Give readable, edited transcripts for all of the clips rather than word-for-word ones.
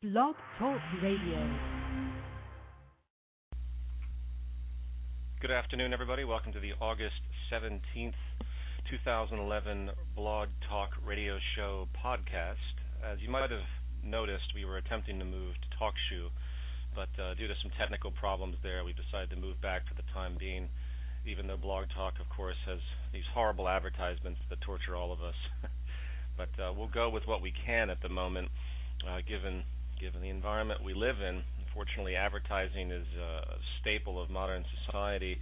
Blog Talk Radio. Good afternoon, everybody. Welcome to the August 17th, 2011 Blog Talk Radio Show podcast. As you might have noticed, we were attempting to move to TalkShoe, but due to some technical problems there, we decided to move back for the time being, even though Blog Talk, of course, has these horrible advertisements that torture all of us. But we'll go with what we can at the moment, given the environment we live in. Unfortunately, advertising is a staple of modern society.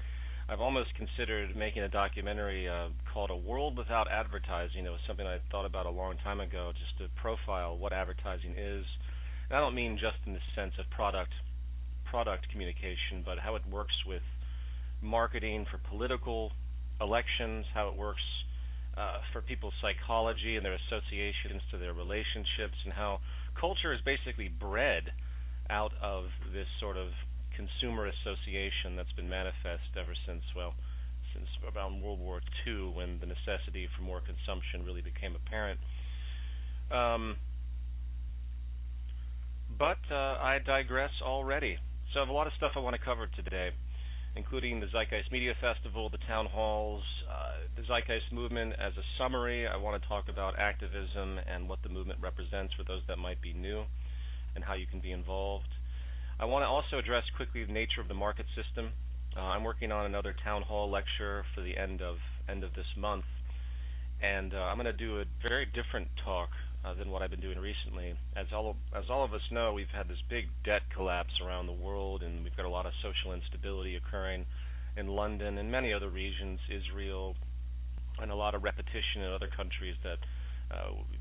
I've almost considered making a documentary called A World Without Advertising. It was something I thought about a long time ago, just to profile what advertising is. And I don't mean just in the sense of product communication, but how it works with marketing for political elections, how it works for people's psychology and their associations to their relationships, and how culture is basically bred out of this sort of consumer association that's been manifest ever since around World War II, when the necessity for more consumption really became apparent. But I digress already. So I have a lot of stuff I want to cover today, including the Zeitgeist Media Festival, the Townhalls, the Zeitgeist Movement. As a summary, I want to talk about activism and what the movement represents for those that might be new, and how you can be involved. I want to also address quickly the nature of the market system. I'm working on another town hall lecture for the end of this month, and I'm going to do a very different talk than what I've been doing recently. As all of us know, we've had this big debt collapse around the world, and we've got a lot of social instability occurring in London and many other regions, Israel, and a lot of repetition in other countries that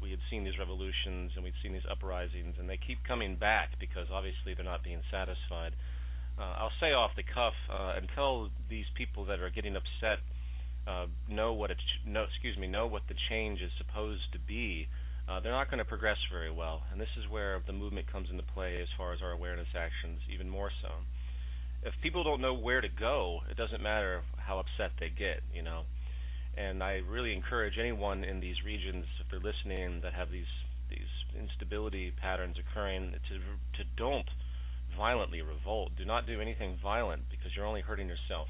we had seen these revolutions and we'd seen these uprisings, and they keep coming back because obviously they're not being satisfied. I'll say off the cuff, until these people that are getting upset know what the change is supposed to be, they're not going to progress very well. And this is where the movement comes into play as far as our awareness actions, even more so. If people don't know where to go, it doesn't matter how upset they get, And I really encourage anyone in these regions, if they're listening, that have these instability patterns occurring, to don't violently revolt. Do not do anything violent, because you're only hurting yourself.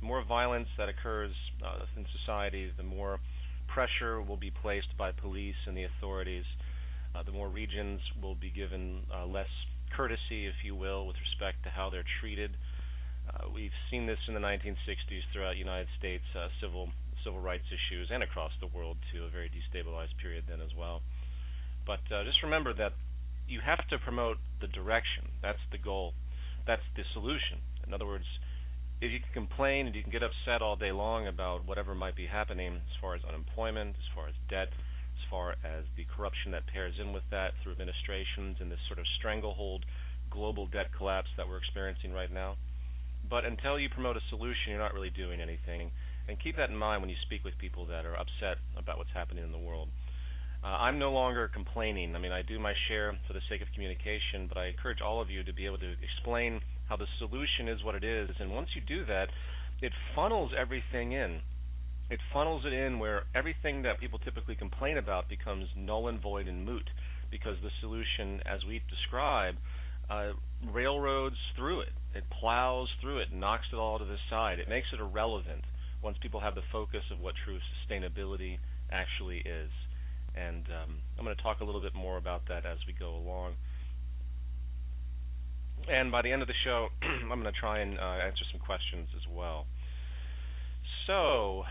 The more violence that occurs in society, the more pressure will be placed by police and the authorities. The more regions will be given less courtesy, if you will, with respect to how they're treated. We've seen this in the 1960s throughout the United States, civil rights issues, and across the world to a very destabilized period then as well. But just remember that you have to promote the direction. That's the goal. That's the solution. In other words, if you can complain and you can get upset all day long about whatever might be happening as far as unemployment, as far as debt, as far as the corruption that pairs in with that through administrations and this sort of stranglehold global debt collapse that we're experiencing right now. But until you promote a solution, you're not really doing anything. And keep that in mind when you speak with people that are upset about what's happening in the world. I'm no longer complaining. I mean, I do my share for the sake of communication, but I encourage all of you to be able to explain how the solution is what it is. And once you do that, it funnels everything in. It funnels it in where everything that people typically complain about becomes null and void and moot, because the solution, as we describe, railroads through it. It plows through it, knocks it all to the side. It makes it irrelevant once people have the focus of what true sustainability actually is. And I'm going to talk a little bit more about that as we go along. And by the end of the show, I'm going to try and answer some questions as well. So,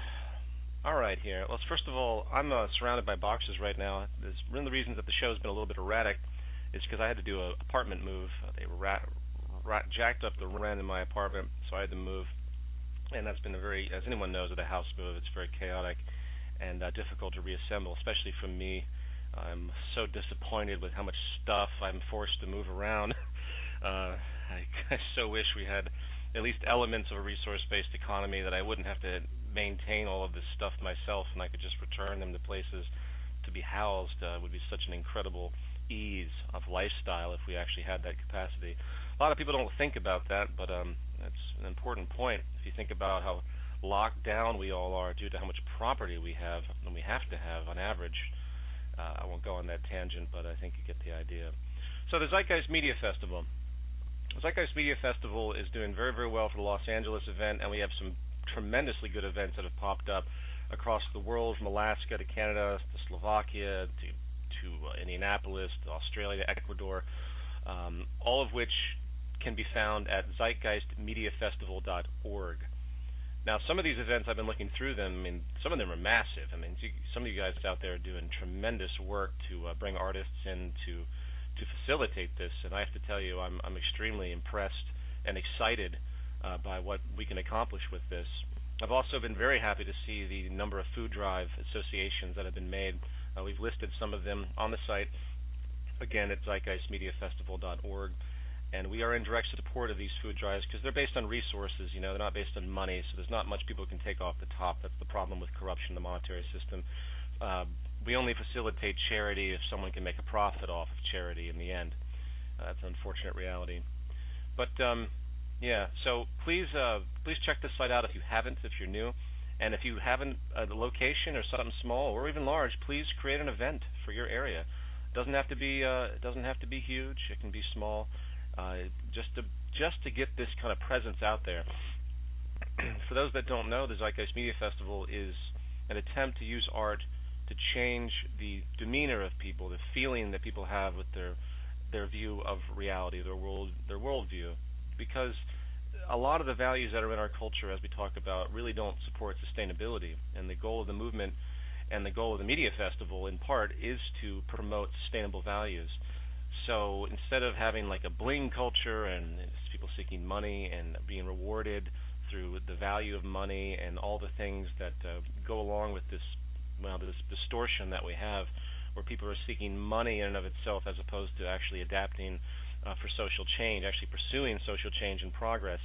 all right here. Well, first of all, I'm surrounded by boxes right now. One of the reasons that the show's been a little bit erratic is because I had to do an apartment move. They jacked up the rent in my apartment, so I had to move. And that's been as anyone knows, with a house move, it's very chaotic and difficult to reassemble, especially for me. I'm so disappointed with how much stuff I'm forced to move around. I so wish we had at least elements of a resource-based economy that I wouldn't have to maintain all of this stuff myself, and I could just return them to places to be housed. Would be such an incredible ease of lifestyle if we actually had that capacity. A lot of people don't think about that, but that's an important point. If you think about how locked down we all are due to how much property we have and we have to have on average. I won't go on that tangent, but I think you get the idea. So the Zeitgeist Media Festival. The Zeitgeist Media Festival is doing very, very well for the Los Angeles event, and we have some tremendously good events that have popped up across the world, from Alaska to Canada to Slovakia to Indianapolis to Australia to Ecuador, all of which can be found at zeitgeistmediafestival.org. Now, some of these events, I've been looking through them. I mean, some of them are massive. I mean, some of you guys out there are doing tremendous work to bring artists in to facilitate this, and I have to tell you, I'm extremely impressed and excited by what we can accomplish with this. I've also been very happy to see the number of food drive associations that have been made. We've listed some of them on the site, again, at zeitgeistmediafestival.org. And we are in direct support of these food drives because they're based on resources. They're not based on money, so there's not much people can take off the top. That's the problem with corruption in the monetary system. We only facilitate charity if someone can make a profit off of charity in the end. That's an unfortunate reality. But yeah, so please check this site out if you haven't, if you're new. And if you haven't a location or something small or even large, please create an event for your area. It doesn't have to be huge. It can be small. Just to get this kind of presence out there. For those that don't know, the Zeitgeist Media Festival is an attempt to use art to change the demeanor of people, the feeling that people have with their view of reality, their worldview, because a lot of the values that are in our culture, as we talk about, really don't support sustainability. And the goal of the movement and the goal of the Media Festival, in part, is to promote sustainable values. So instead of having like a bling culture and people seeking money and being rewarded through the value of money and all the things that go along with this distortion that we have, where people are seeking money in and of itself as opposed to actually adapting for social change, actually pursuing social change and progress,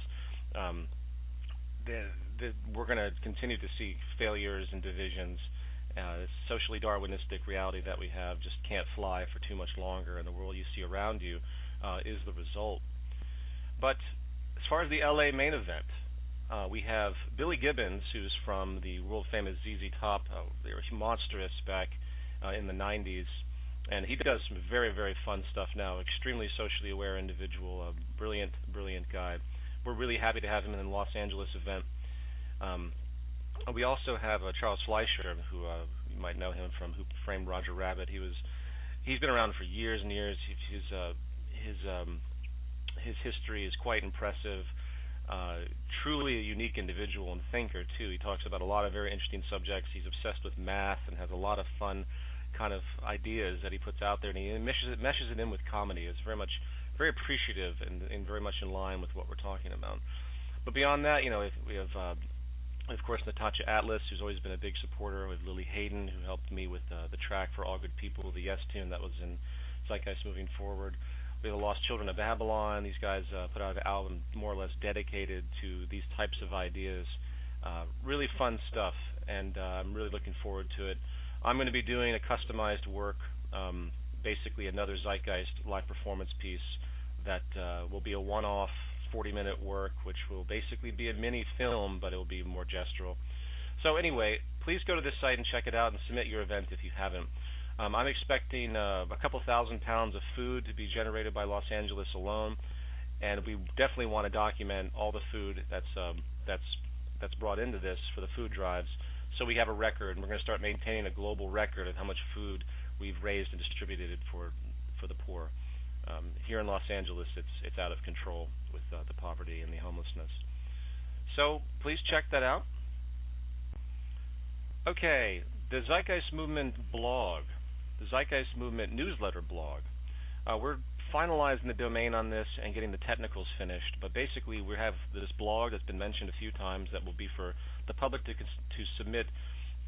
we're going to continue to see failures and divisions. This socially Darwinistic reality that we have just can't fly for too much longer, and the world you see around you is the result. But as far as the LA main event, we have Billy Gibbons, who's from the world-famous ZZ Top. They were monstrous back in the 90s, and he does some very, very fun stuff now. Extremely socially aware individual, brilliant, brilliant guy. We're really happy to have him in the Los Angeles event. We also have Charles Fleischer, who you might know him from Who Framed Roger Rabbit. He's been around for years and years. His history is quite impressive. Truly a unique individual and thinker too. He talks about a lot of very interesting subjects. He's obsessed with math and has a lot of fun kind of ideas that he puts out there, and he meshes it in with comedy. It's very appreciative and very much in line with what we're talking about. But beyond that, we have of course, Natasha Atlas, who's always been a big supporter, with Lily Hayden, who helped me with the track for All Good People, the Yes tune that was in Zeitgeist Moving Forward. We have the Lost Children of Babylon. These guys put out an album more or less dedicated to these types of ideas. Really fun stuff, and I'm really looking forward to it. I'm going to be doing a customized work, basically another Zeitgeist live performance piece that will be a one-off 40-minute work, which will basically be a mini film, but it will be more gestural. So anyway, please go to this site and check it out and submit your event if you haven't. I'm expecting a couple thousand pounds of food to be generated by Los Angeles alone, and we definitely want to document all the food that's brought into this for the food drives, so we have a record, and we're going to start maintaining a global record of how much food we've raised and distributed for the poor. Here in Los Angeles, it's out of control with the poverty and the homelessness. So please check that out. Okay, the Zeitgeist Movement blog, the Zeitgeist Movement newsletter blog. We're finalizing the domain on this and getting the technicals finished, but basically we have this blog that's been mentioned a few times that will be for the public to submit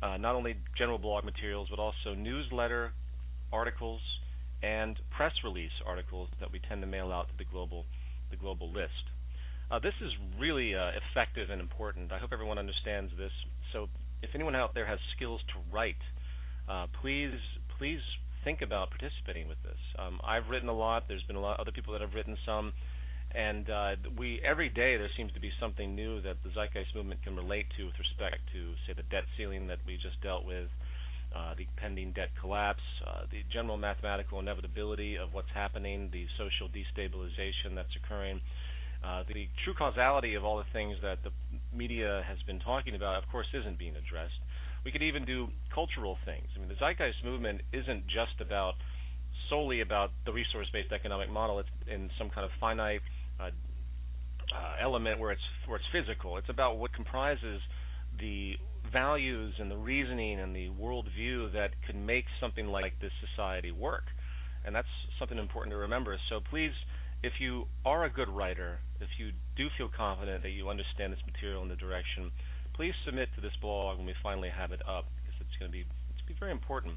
not only general blog materials, but also newsletter articles and press release articles that we tend to mail out to the global list. This is really effective and important. I hope everyone understands this. So if anyone out there has skills to write, please think about participating with this. I've written a lot. There's been a lot of other people that have written some, and every day there seems to be something new that the Zeitgeist Movement can relate to with respect to, say, the debt ceiling that we just dealt with, the pending debt collapse, the general mathematical inevitability of what's happening, the social destabilization that's occurring, the true causality of all the things that the media has been talking about, of course, isn't being addressed. We could even do cultural things. I mean, the Zeitgeist Movement isn't just solely about the resource-based economic model. It's in some kind of finite element where it's physical. It's about what comprises the values and the reasoning and the worldview that can make something like this society work. And that's something important to remember. So please, if you are a good writer, if you do feel confident that you understand this material and the direction, please submit to this blog when we finally have it up, because it's going to be very important.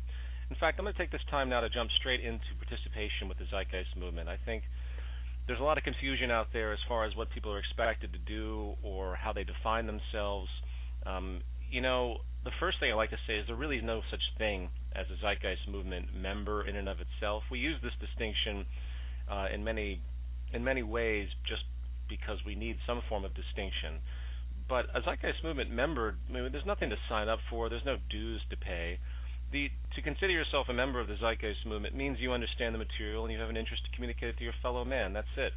In fact, I'm going to take this time now to jump straight into participation with the Zeitgeist Movement. I think there's a lot of confusion out there as far as what people are expected to do or how they define themselves. The first thing I like to say is there really is no such thing as a Zeitgeist Movement member in and of itself. We use this distinction in many ways just because we need some form of distinction. But a Zeitgeist Movement member, there's nothing to sign up for. There's no dues to pay. To consider yourself a member of the Zeitgeist Movement means you understand the material and you have an interest to communicate it to your fellow man. That's it.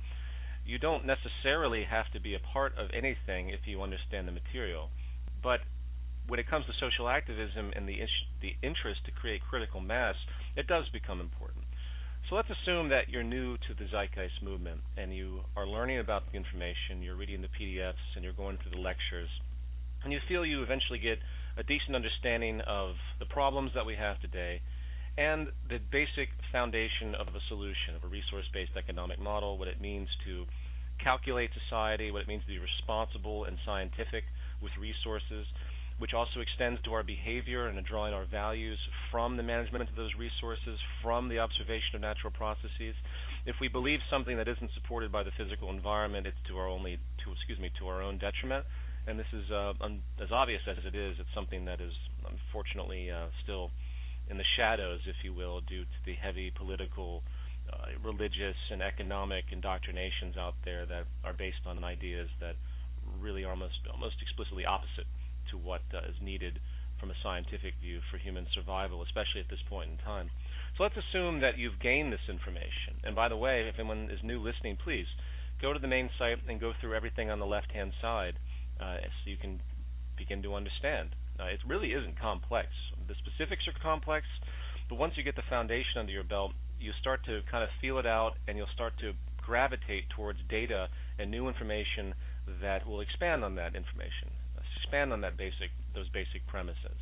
You don't necessarily have to be a part of anything if you understand the material. But when it comes to social activism and the interest to create critical mass, it does become important. So let's assume that you're new to the Zeitgeist Movement and you are learning about the information, you're reading the PDFs, and you're going through the lectures, and you feel you eventually get a decent understanding of the problems that we have today and the basic foundation of a solution, of a resource-based economic model, what it means to calculate society, what it means to be responsible and scientific with resources, which also extends to our behavior and drawing our values from the management of those resources, from the observation of natural processes. If we believe something that isn't supported by the physical environment, it's to our own detriment. And this is as obvious as it is. It's something that is unfortunately still in the shadows, if you will, due to the heavy political, religious, and economic indoctrinations out there that are based on ideas that really are almost explicitly opposite to what is needed from a scientific view for human survival, especially at this point in time. So let's assume that you've gained this information. And by the way, if anyone is new listening, please go to the main site and go through everything on the left-hand side so you can begin to understand. It really isn't complex. The specifics are complex, but once you get the foundation under your belt, you start to kind of feel it out, and you'll start to gravitate towards data and new information that will expand on that information, expand on those basic premises.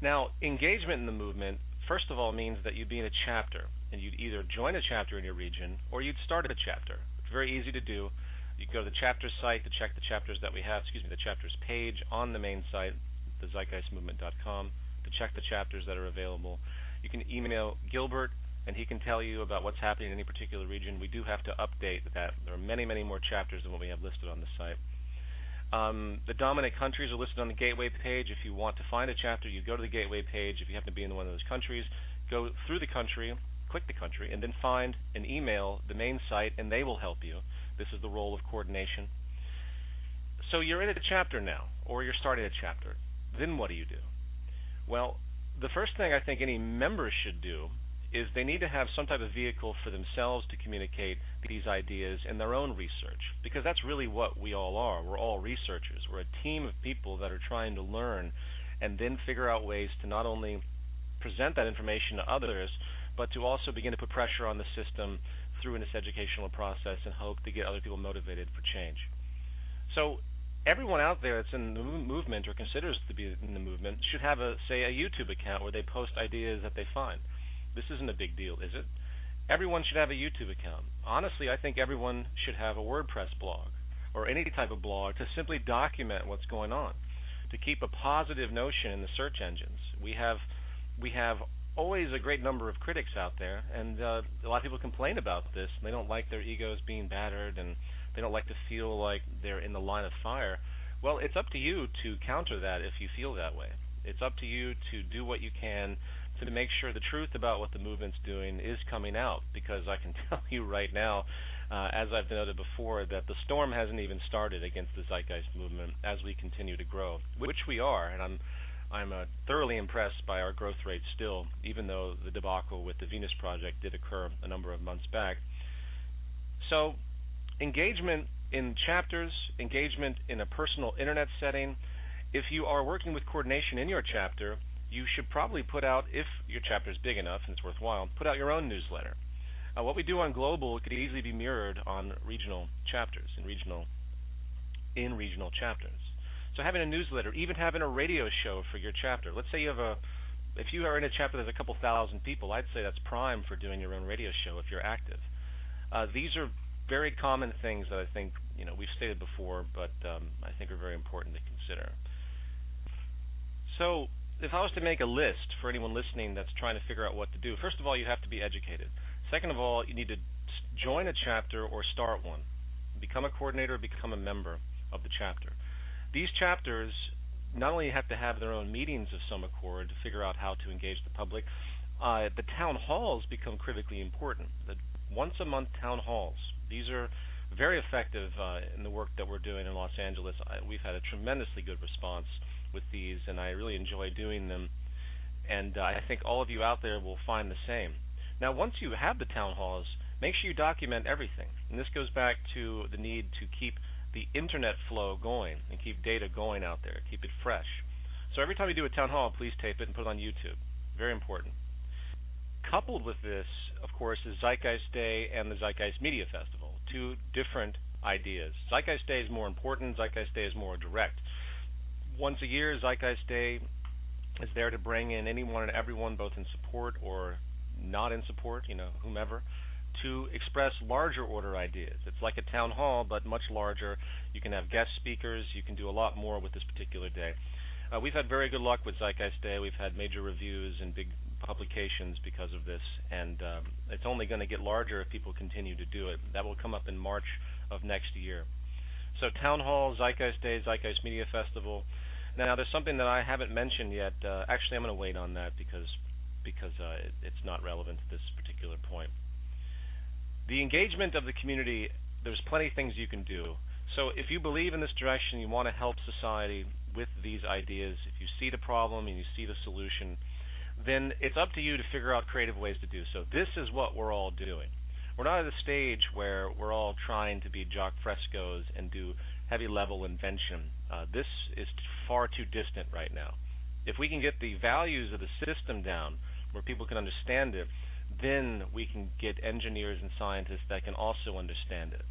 Now, engagement in the movement, first of all, means that you'd be in a chapter, and you'd either join a chapter in your region or you'd start a chapter. It's very easy to do. You go to the chapter site to check the chapters that we have, the chapters page on the main site, thezeitgeistmovement.com, to check the chapters that are available. You can email Gilbert, and he can tell you about what's happening in any particular region. We do have to update that. There are many, many more chapters than what we have listed on the site. The dominant countries are listed on the gateway page. If you want to find a chapter, you go to the gateway page. If you happen to be in one of those countries, go through the country, click the country, and then find and email the main site, and they will help you. This is the role of coordination. So you're in a chapter now, or you're starting a chapter. Then what do you do? Well, the first thing I think any member should do is they need to have some type of vehicle for themselves to communicate these ideas in their own research, because that's really what we all are. We're all researchers. We're a team of people that are trying to learn and then figure out ways to not only present that information to others, but to also begin to put pressure on the system through this educational process and hope to get other people motivated for change. So everyone out there that's in the movement or considers to be in the movement should have a YouTube account where they post ideas that they find. This isn't a big deal, is it? Everyone should have a YouTube account. Honestly, I think everyone should have a WordPress blog or any type of blog to simply document what's going on, to keep a positive notion in the search engines. We have always a great number of critics out there, and a lot of people complain about this. They don't like their egos being battered, and they don't like to feel like they're in the line of fire. Well, it's up to you to counter that if you feel that way. It's up to you to do what you can to make sure the truth about what the movement's doing is coming out, because I can tell you right now, as I've noted before, that the storm hasn't even started against the Zeitgeist Movement as we continue to grow, which we are, and I'm thoroughly impressed by our growth rate still, even though the debacle with the Venus Project did occur a number of months back. So engagement in chapters, engagement in a personal internet setting. If you are working with coordination in your chapter, you should probably put out, if your chapter is big enough and it's worthwhile, put out your own newsletter. What we do on global could easily be mirrored on regional chapters, in regional chapters. So having a newsletter, even having a radio show for your chapter. Let's say if you are in a chapter that's a couple thousand people, I'd say that's prime for doing your own radio show if you're active. These are very common things that I think we've stated before, but I think are very important to consider. So if I was to make a list for anyone listening that's trying to figure out what to do, first of all, you have to be educated. Second of all, you need to join a chapter or start one. Become a coordinator, become a member of the chapter. These chapters not only have to have their own meetings of some accord to figure out how to engage the public, the town halls become critically important. The once-a-month town halls, these are very effective in the work that we're doing in Los Angeles. We've had a tremendously good response with these, and I really enjoy doing them, and I think all of you out there will find the same. Now, once you have the town halls, make sure you document everything, and this goes back to the need to keep the internet flow going and keep data going out there, keep it fresh. So every time you do a town hall, please tape it and put it on YouTube. Very important. Coupled with this, of course, is Zeitgeist Day and the Zeitgeist Media Festival, two different ideas. Zeitgeist Day is more important, Zeitgeist Day is more direct. Once a year, Zeitgeist Day is there to bring in anyone and everyone, both in support or not in support, whomever, to express larger order ideas. It's like a town hall, but much larger. You can have guest speakers. You can do a lot more with this particular day. We've had very good luck with Zeitgeist Day. We've had major reviews and big publications because of this, and it's only going to get larger if people continue to do it. That will come up in March of next year. So Town Hall, Zeitgeist Day, Zeitgeist Media Festival. Now, there's something that I haven't mentioned yet. Actually, I'm going to wait on that because it's not relevant to this particular point. The engagement of the community, there's plenty of things you can do. So if you believe in this direction, you want to help society with these ideas, if you see the problem and you see the solution, then it's up to you to figure out creative ways to do so. This is what we're all doing. We're not at a stage where we're all trying to be jock frescoes and do heavy level invention. This is far too distant right now. If we can get the values of the system down where people can understand it, then we can get engineers and scientists that can also understand it.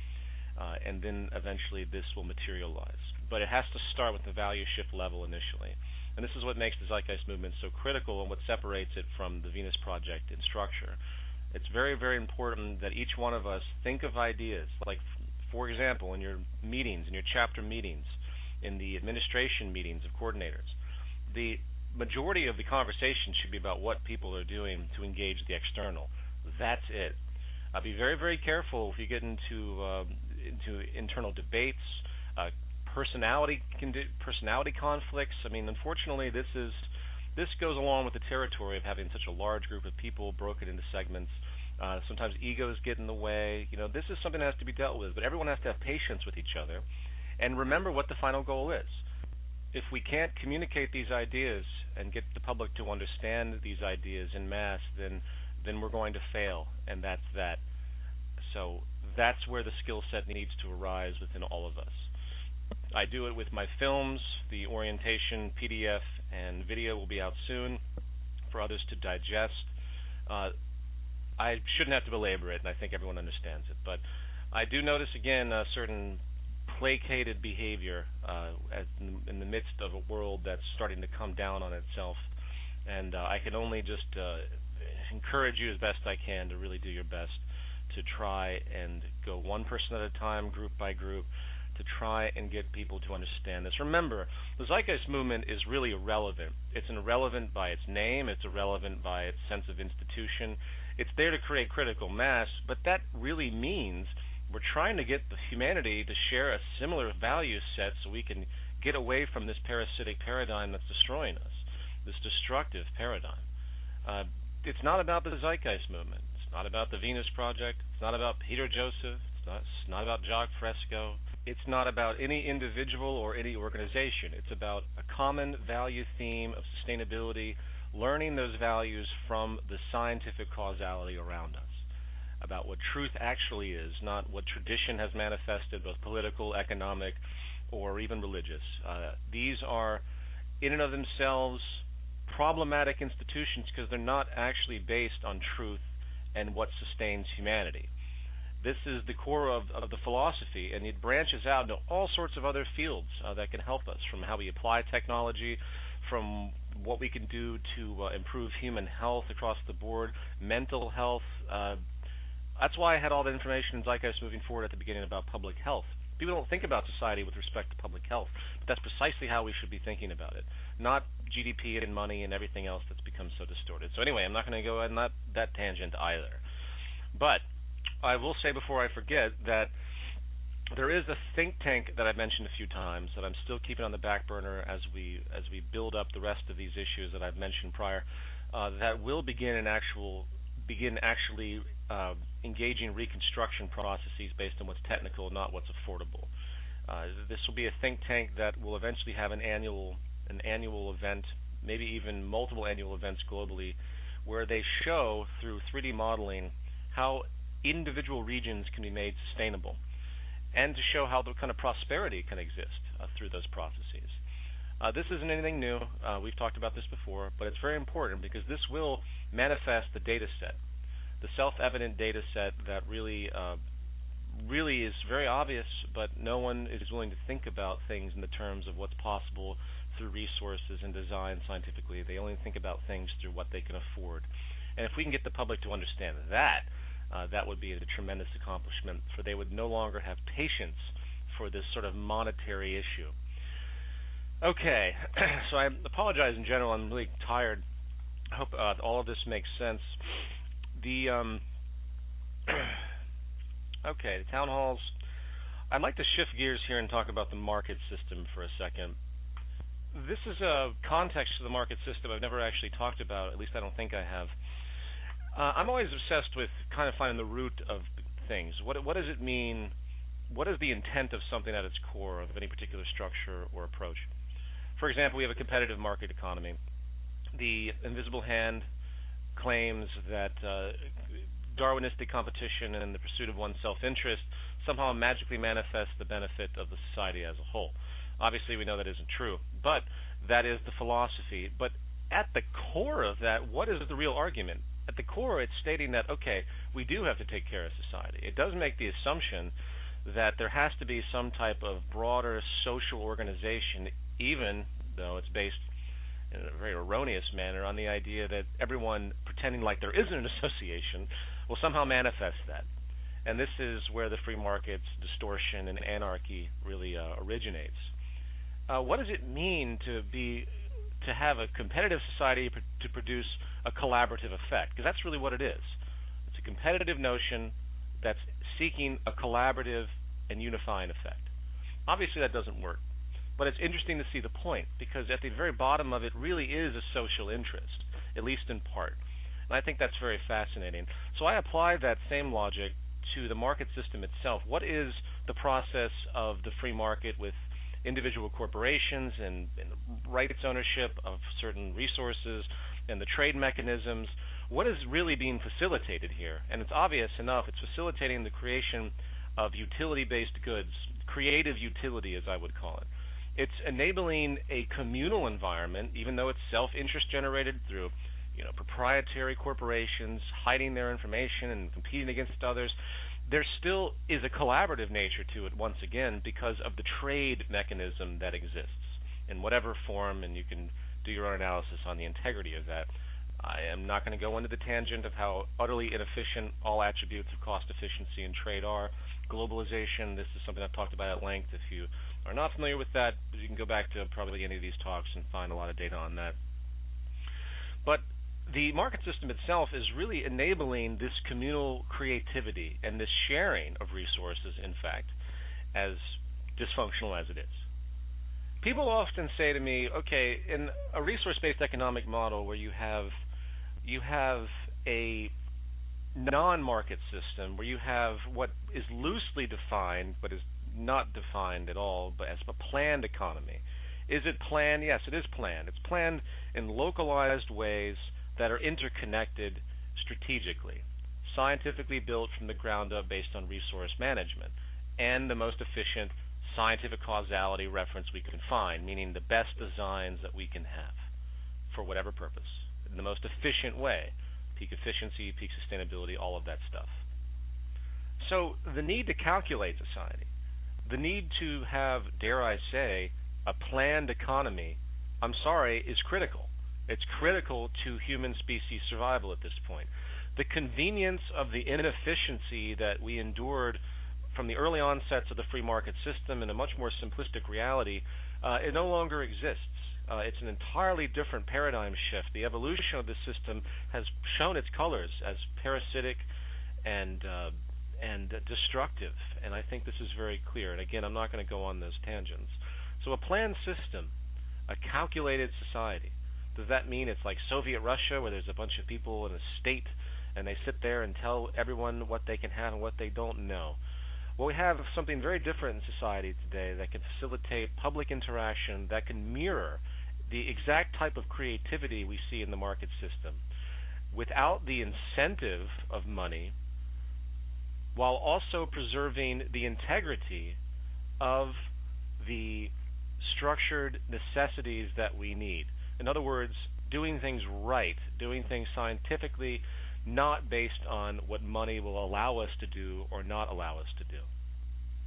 And then eventually this will materialize. But it has to start with the value shift level initially. And this is what makes the Zeitgeist Movement so critical and what separates it from the Venus Project in structure. It's very, very important that each one of us think of ideas, like, for example, in your meetings, in your chapter meetings, in the administration meetings of coordinators. The majority of the conversation should be about what people are doing to engage the external. That's it. Be very, very careful if you get into internal debates, personality conflicts. I mean, unfortunately, this goes along with the territory of having such a large group of people broken into segments. Sometimes egos get in the way. This is something that has to be dealt with, but everyone has to have patience with each other and remember what the final goal is. If we can't communicate these ideas and get the public to understand these ideas en masse, then we're going to fail, and that's that. So that's where the skill set needs to arise within all of us. I do it with my films. The orientation, PDF, and video will be out soon for others to digest. I shouldn't have to belabor it, and I think everyone understands it. But I do notice, again, a certain placated behavior in the midst of a world that's starting to come down on itself. And I can only just encourage you as best I can to really do your best to try and go one person at a time, group by group, to try and get people to understand this. Remember, the Zeitgeist Movement is really irrelevant. It's irrelevant by its name. It's irrelevant by its sense of institution. It's there to create critical mass, but that really means we're trying to get the humanity to share a similar value set so we can get away from this parasitic paradigm that's destroying us, this destructive paradigm. It's not about the Zeitgeist Movement. It's not about the Venus Project. It's not about Peter Joseph. It's not about Jacques Fresco. it's not about any individual or any organization. It's about a common value theme of sustainability, learning those values from the scientific causality around us, about what truth actually is, not what tradition has manifested, both political, economic, or even religious. These are, in and of themselves, problematic institutions because they're not actually based on truth and what sustains humanity. This is the core of the philosophy, and it branches out into all sorts of other fields that can help us, from how we apply technology, from what we can do to improve human health across the board, mental health. That's why I had all the information in Zeitgeist moving forward at the beginning about public health. People don't think about society with respect to public health, but that's precisely how we should be thinking about it, not GDP and money and everything else that's become so distorted. So anyway, I'm not going to go on that tangent either. But I will say before I forget that there is a think tank that I've mentioned a few times that I'm still keeping on the back burner as we build up the rest of these issues that I've mentioned prior, that will begin actually engaging reconstruction processes based on what's technical, not what's affordable. This will be a think tank that will eventually have an annual event, maybe even multiple annual events globally, where they show through 3D modeling how individual regions can be made sustainable, and to show how the kind of prosperity can exist through those processes. This isn't anything new. We've talked about this before, but it's very important because this will manifest the data set, the self-evident data set that really is very obvious, but no one is willing to think about things in the terms of what's possible through resources and design scientifically. They only think about things through what they can afford. And if we can get the public to understand that, that would be a tremendous accomplishment, for they would no longer have patience for this sort of monetary issue. Okay, so I apologize in general. I'm really tired. I hope all of this makes sense. The town halls. I'd like to shift gears here and talk about the market system for a second. This is a context to the market system I've never actually talked about, at least I don't think I have. I'm always obsessed with kind of finding the root of things. What does it mean? What is the intent of something at its core of any particular structure or approach? For example, we have a competitive market economy. The invisible hand claims that Darwinistic competition and the pursuit of one's self-interest somehow magically manifests the benefit of the society as a whole. Obviously, we know that isn't true, but that is the philosophy. But at the core of that, what is the real argument? At the core, it's stating that, okay, we do have to take care of society. It does make the assumption that there has to be some type of broader social organization, even though it's based in a very erroneous manner on the idea that everyone pretending like there isn't an association will somehow manifest that. And this is where the free market's distortion and anarchy really originates. What does it mean to have a competitive society to produce a collaborative effect? Because that's really what it is. It's a competitive notion that's seeking a collaborative and unifying effect. Obviously, that doesn't work, but it's interesting to see the point, because at the very bottom of it really is a social interest, at least in part. And I think that's very fascinating. So I apply that same logic to the market system itself. What is the process of the free market with individual corporations and rights ownership of certain resources and the trade mechanisms? What is really being facilitated here? And it's obvious enough. It's facilitating the creation of utility-based goods, creative utility as I would call it. It's enabling a communal environment, even though it's self-interest generated through proprietary corporations hiding their information and competing against others. There still is a collaborative nature to it, once again, because of the trade mechanism that exists in whatever form, and you can do your own analysis on the integrity of that. I am not going to go into the tangent of how utterly inefficient all attributes of cost efficiency and trade are. Globalization, this is something I've talked about at length. If you are not familiar with that, you can go back to probably any of these talks and find a lot of data on that. But the market system itself is really enabling this communal creativity and this sharing of resources, in fact, as dysfunctional as it is. People often say to me, okay, in a resource-based economic model where you have a non-market system, where you have what is loosely defined but is not defined at all, but as a planned economy. Is it planned? Yes, it is planned. It's planned in localized ways that are interconnected strategically, scientifically built from the ground up based on resource management, and the most efficient scientific causality reference we can find, meaning the best designs that we can have for whatever purpose, in the most efficient way, peak efficiency, peak sustainability, all of that stuff. So the need to calculate society, the need to have, dare I say, a planned economy, I'm sorry, is critical. It's critical to human species survival at this point. The convenience of the inefficiency that we endured from the early onsets of the free market system in a much more simplistic reality, it no longer exists. It's an entirely different paradigm shift. The evolution of the system has shown its colors as parasitic and destructive, and I think this is very clear. And again, I'm not going to go on those tangents. So a planned system, a calculated society, does that mean it's like Soviet Russia where there's a bunch of people in a state and they sit there and tell everyone what they can have and what they don't know? Well, we have something very different in society today that can facilitate public interaction, that can mirror the exact type of creativity we see in the market system without the incentive of money, while also preserving the integrity of the structured necessities that we need. In other words, doing things right, doing things scientifically, not based on what money will allow us to do or not allow us to do.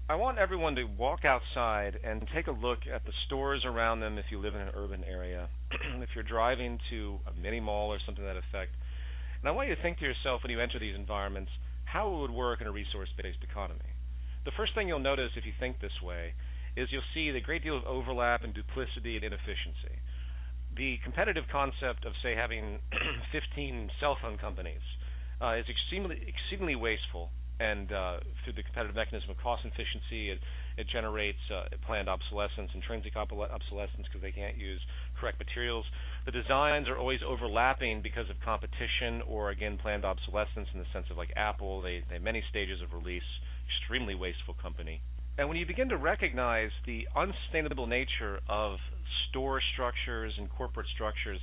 I want everyone to walk outside and take a look at the stores around them if you live in an urban area, if you're driving to a mini mall or something to that effect. And I want you to think to yourself when you enter these environments how it would work in a resource-based economy. The first thing you'll notice if you think this way is you'll see the great deal of overlap and duplicity and inefficiency. The competitive concept of, say, having 15 cell phone companies is exceedingly wasteful, and through the competitive mechanism of cost efficiency, it generates planned obsolescence, intrinsic obsolescence because they can't use correct materials. The designs are always overlapping because of competition or, again, planned obsolescence in the sense of like Apple. They have many stages of release, extremely wasteful company. And when you begin to recognize the unsustainable nature of store structures and corporate structures,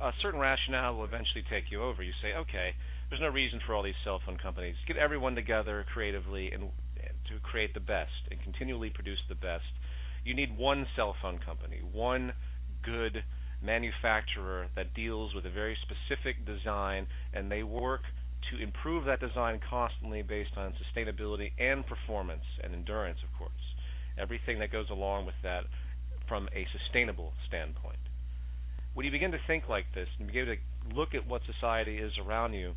a certain rationale will eventually take you over. You say, okay, there's no reason for all these cell phone companies. Get everyone together creatively and to create the best and continually produce the best. You need one cell phone company, one good manufacturer that deals with a very specific design, and they work to improve that design constantly based on sustainability and performance and endurance, of course. Everything that goes along with that from a sustainable standpoint. When you begin to think like this and begin to look at what society is around you,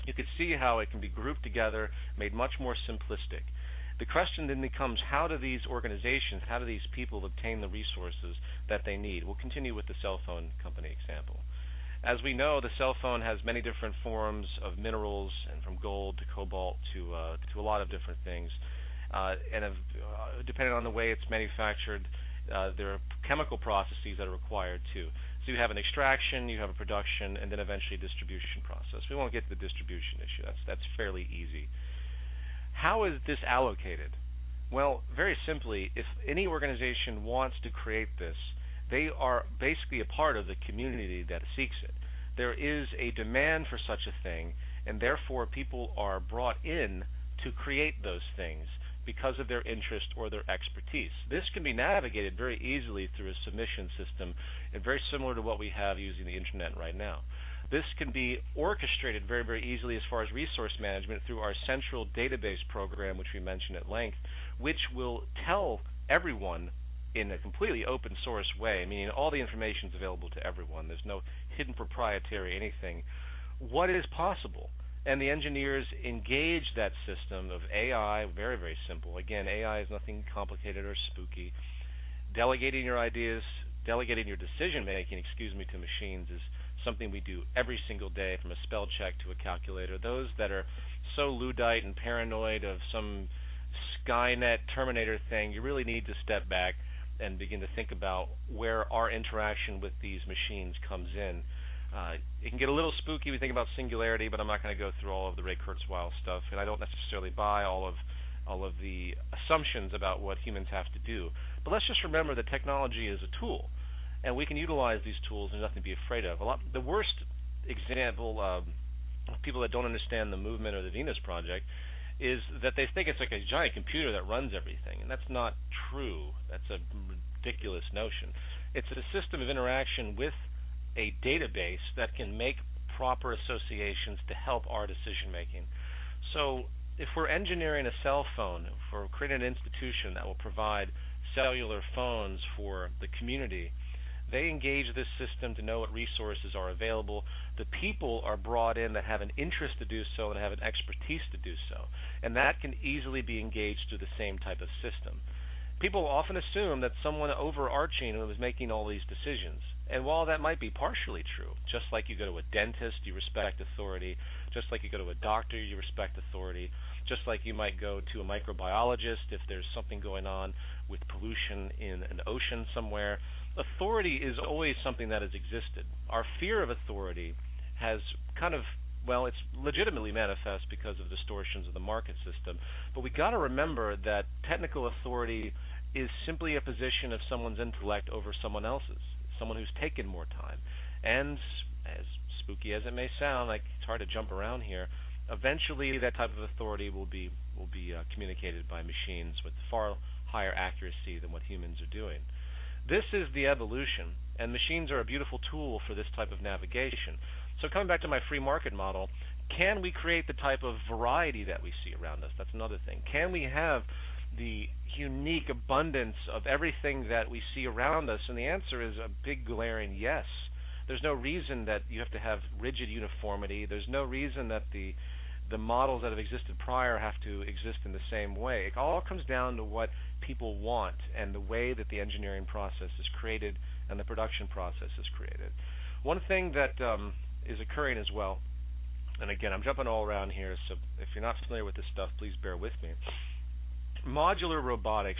you can see how it can be grouped together, made much more simplistic. The question then becomes, how do these organizations, how do these people obtain the resources that they need? We'll continue with the cell phone company example. As we know, the cell phone has many different forms of minerals, and from gold to cobalt to a lot of different things. Depending on the way it's manufactured, there are chemical processes that are required too. So you have an extraction, you have a production, and then eventually a distribution process. We won't get to the distribution issue. That's fairly easy. How is this allocated? Well, very simply, if any organization wants to create this, they are basically a part of the community that seeks it. There is a demand for such a thing, and therefore people are brought in to create those things because of their interest or their expertise. This can be navigated very easily through a submission system, and very similar to what we have using the internet right now. This can be orchestrated very, very easily as far as resource management through our central database program, which we mentioned at length, which will tell everyone in a completely open source way, meaning all the information is available to everyone. There's no hidden proprietary anything. What is possible? And the engineers engage that system of AI, very, very simple. Again, AI is nothing complicated or spooky. Delegating your ideas, delegating your decision-making, to machines is something we do every single day, from a spell check to a calculator. Those that are so Luddite and paranoid of some Skynet Terminator thing, you really need to step back and begin to think about where our interaction with these machines comes in. It can get a little spooky. We think about singularity, but I'm not going to go through all of the Ray Kurzweil stuff, and I don't necessarily buy all of all of the assumptions about what humans have to do. But let's just remember that technology is a tool, and we can utilize these tools. There's nothing to be afraid of. The worst example of people that don't understand the movement or the Venus Project is that they think it's like a giant computer that runs everything, and that's not true. That's a ridiculous notion. It's a system of interaction with a database that can make proper associations to help our decision making. So if we're engineering a cell phone, if we're creating an institution that will provide cellular phones for the community, they engage this system to know what resources are available. The people are brought in that have an interest to do so and have an expertise to do so. And that can easily be engaged through the same type of system. People often assume that someone overarching is making all these decisions. And while that might be partially true, just like you go to a dentist, you respect authority. Just like you go to a doctor, you respect authority. Just like you might go to a microbiologist if there's something going on with pollution in an ocean somewhere. Authority is always something that has existed. Our fear of authority has kind of, well, it's legitimately manifest because of distortions of the market system. But we got to remember that technical authority is simply a position of someone's intellect over someone else's, someone who's taken more time. And as spooky as it may sound, like it's hard to jump around here, eventually that type of authority will be communicated by machines with far higher accuracy than what humans are doing. This is the evolution, and machines are a beautiful tool for this type of navigation. So coming back to my free market model, can we create the type of variety that we see around us? That's another thing. Can we have the unique abundance of everything that we see around us? And the answer is a big glaring yes. There's no reason that you have to have rigid uniformity. There's no reason that the models that have existed prior have to exist in the same way. It all comes down to what people want and the way that the engineering process is created and the production process is created. One thing that is occurring as well, and again, I'm jumping all around here, so if you're not familiar with this stuff, please bear with me. Modular robotics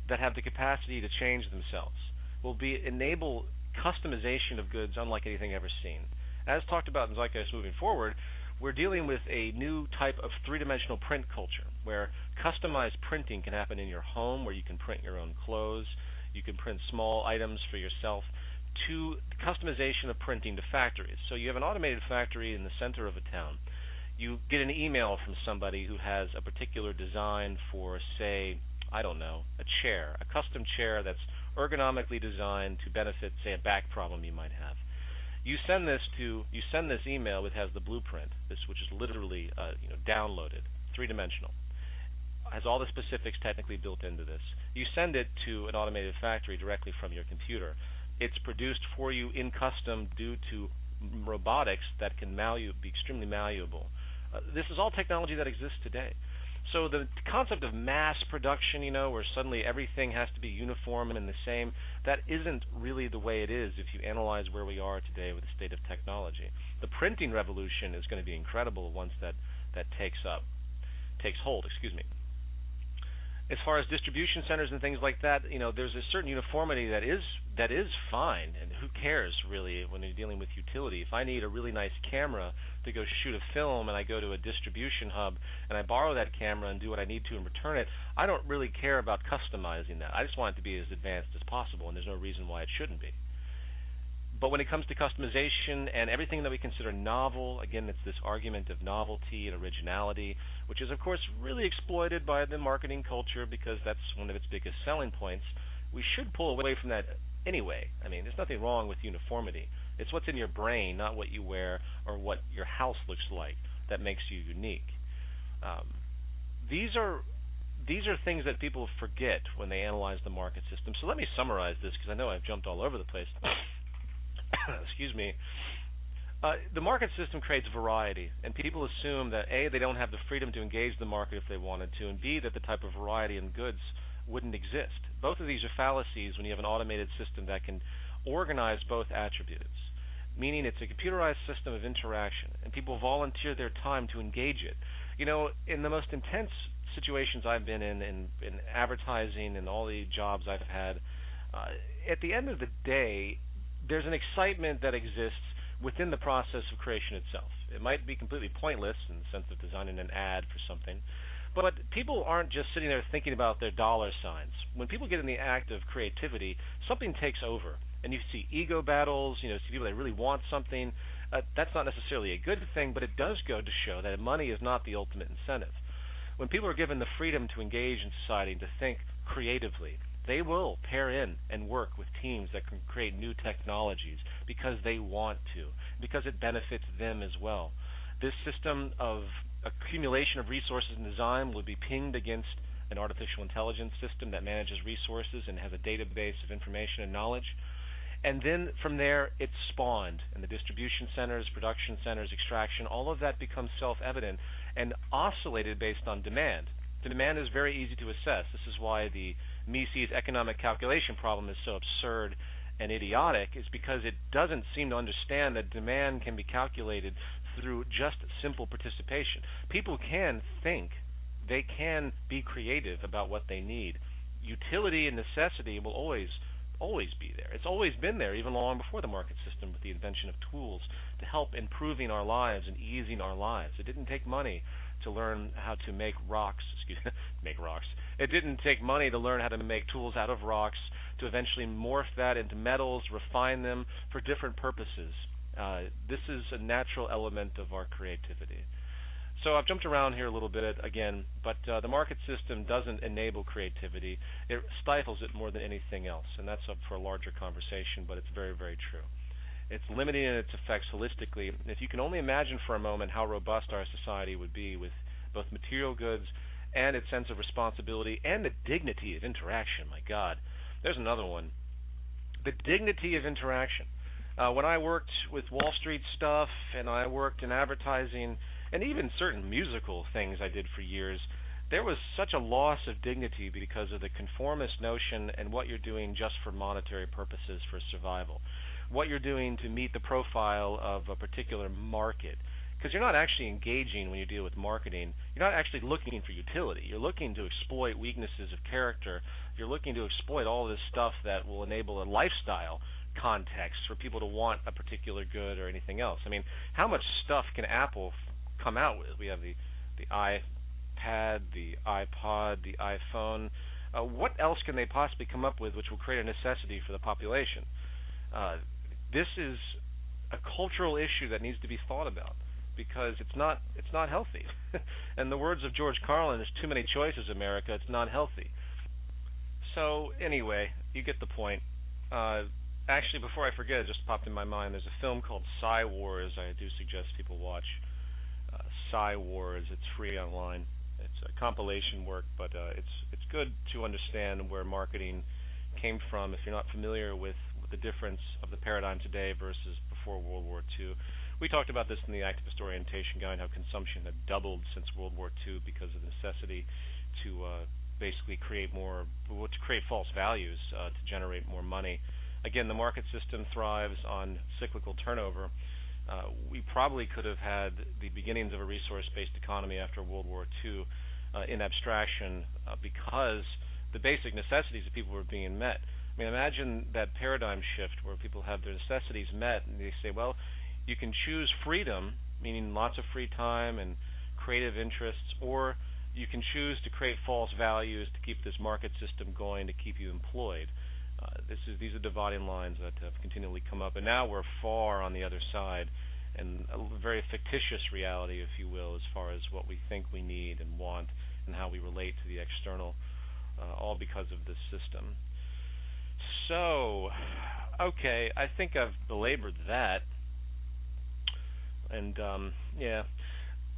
that have the capacity to change themselves, will enable customization of goods unlike anything ever seen. As talked about in Zeitgeist moving forward, we're dealing with a new type of three-dimensional print culture where customized printing can happen in your home, where you can print your own clothes, you can print small items for yourself, to customization of printing to factories. So you have an automated factory in the center of a town. You get an email from somebody who has a particular design for, say, I don't know, a chair, a custom chair that's ergonomically designed to benefit, say, a back problem you might have. You send this email which has the blueprint, which is literally downloaded, three-dimensional, has all the specifics technically built into this. You send it to an automated factory directly from your computer. It's produced for you in custom due to robotics that can be extremely malleable. This is all technology that exists today. So the concept of mass production, where suddenly everything has to be uniform and the same, that isn't really the way it is if you analyze where we are today with the state of technology. The printing revolution is going to be incredible once that takes hold. As far as distribution centers and things like that, there's a certain uniformity that is fine, and who cares really when you're dealing with utility. If I need a really nice camera to go shoot a film and I go to a distribution hub and I borrow that camera and do what I need to and return it, I don't really care about customizing that. I just want it to be as advanced as possible, and there's no reason why it shouldn't be. But when it comes to customization and everything that we consider novel, again, it's this argument of novelty and originality, which is, of course, really exploited by the marketing culture because that's one of its biggest selling points. We should pull away from that anyway. I mean, there's nothing wrong with uniformity. It's what's in your brain, not what you wear or what your house looks like, that makes you unique. These are things that people forget when they analyze the market system. So let me summarize this because I know I've jumped all over the place. Excuse me. The market system creates variety, and people assume that A, they don't have the freedom to engage the market if they wanted to, and B, that the type of variety in goods wouldn't exist. Both of these are fallacies when you have an automated system that can organize both attributes, meaning it's a computerized system of interaction, and people volunteer their time to engage it. In the most intense situations I've been in advertising and all the jobs I've had, at the end of the day, there's an excitement that exists within the process of creation itself. It might be completely pointless in the sense of designing an ad for something, But people aren't just sitting there thinking about their dollar signs. When people get in the act of creativity, something takes over. And you see ego battles, see people that really want something. That's not necessarily a good thing, but it does go to show that money is not the ultimate incentive. When people are given the freedom to engage in society and to think creatively, they will pair in and work with teams that can create new technologies because they want to, because it benefits them as well. This system of accumulation of resources and design will be pinged against an artificial intelligence system that manages resources and has a database of information and knowledge. And then from there, it's spawned, and the distribution centers, production centers, extraction, all of that becomes self-evident and oscillated based on demand. The demand is very easy to assess. This is why the Mises economic calculation problem is so absurd and idiotic, is because it doesn't seem to understand that demand can be calculated through just simple participation. People can think. They can be creative about what they need. Utility and necessity will always be there. It's always been there, even long before the market system, with the invention of tools to help improving our lives and easing our lives. It didn't take money to learn how to make rocks. Make rocks. It didn't take money to learn how to make tools out of rocks, to eventually morph that into metals, refine them for different purposes. This is a natural element of our creativity. So I've jumped around here a little bit again, but the market system doesn't enable creativity. It stifles it more than anything else, and that's up for a larger conversation, but it's very, very true. It's limiting in its effects holistically. If you can only imagine for a moment how robust our society would be with both material goods and its sense of responsibility and the dignity of interaction. My God, there's another one. The dignity of interaction. When I worked with Wall Street stuff and I worked in advertising and even certain musical things I did for years, there was such a loss of dignity because of the conformist notion and what you're doing just for monetary purposes for survival, what you're doing to meet the profile of a particular market. Because you're not actually engaging when you deal with marketing. You're not actually looking for utility. You're looking to exploit weaknesses of character. You're looking to exploit all this stuff that will enable a lifestyle context for people to want a particular good or anything else. I mean, how much stuff can Apple come out with? We have the iPad, the iPod, the iPhone. What else can they possibly come up with which will create a necessity for the population? This is a cultural issue that needs to be thought about, because it's not healthy. In the words of George Carlin, there's too many choices, America. It's not healthy. So anyway, you get the point. Actually, before I forget, it just popped in my mind. There's a film called Psy Wars. I do suggest people watch Psy Wars. It's free online. It's a compilation work, but it's good to understand where marketing came from if you're not familiar with the difference of the paradigm today versus before World War II. We talked about this in the Activist Orientation Guide, how consumption had doubled since World War II because of the necessity to basically create false values to generate more money. Again, the market system thrives on cyclical turnover. We probably could have had the beginnings of a resource-based economy after World War II in abstraction because the basic necessities of people were being met. I mean, imagine that paradigm shift where people have their necessities met and they say, well, you can choose freedom, meaning lots of free time and creative interests, or you can choose to create false values to keep this market system going, to keep you employed. These are dividing lines that have continually come up, and now we're far on the other side, and a very fictitious reality, if you will, as far as what we think we need and want and how we relate to the external, all because of this system. So, okay, I think I've belabored that, and yeah,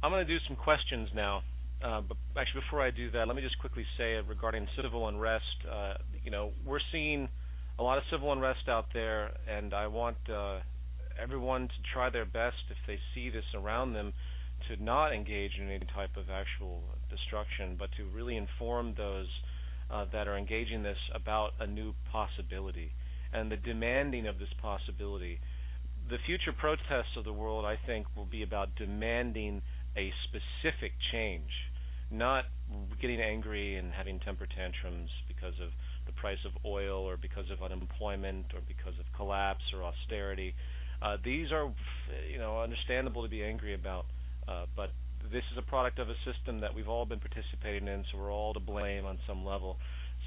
I'm going to do some questions now. But actually, before I do that, let me just quickly say regarding civil unrest. We're seeing a lot of civil unrest out there, and I want everyone to try their best, if they see this around them, to not engage in any type of actual destruction, but to really inform those that are engaging this about a new possibility and the demanding of this possibility. The future protests of the world, I think, will be about demanding a specific change, not getting angry and having temper tantrums because of the price of oil or because of unemployment or because of collapse or austerity. These are, understandable to be angry about, but this is a product of a system that we've all been participating in, so we're all to blame on some level.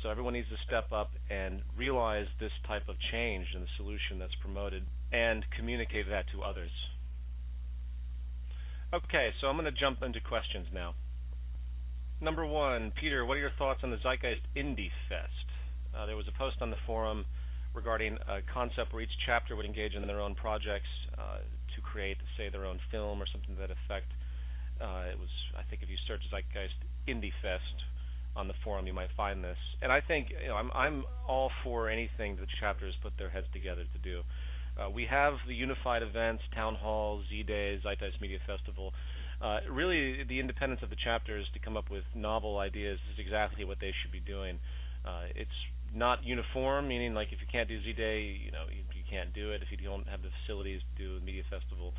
So everyone needs to step up and realize this type of change and the solution that's promoted and communicate that to others. Okay, so I'm going to jump into questions now. Number one, Peter, what are your thoughts on the Zeitgeist Indie Fest? There was a post on the forum regarding a concept where each chapter would engage in their own projects to create, say, their own film or something to that effect. It was, I think, if you search Zeitgeist Indie Fest on the forum, you might find this. And I think, I'm all for anything that the chapters put their heads together to do. We have the unified events, Townhalls, Z-Days, Zeitgeist Media Festival. Really, the independence of the chapters to come up with novel ideas is exactly what they should be doing. It's not uniform, meaning like if you can't do Z-Day, you can't do it if you don't have the facilities to do a media festival.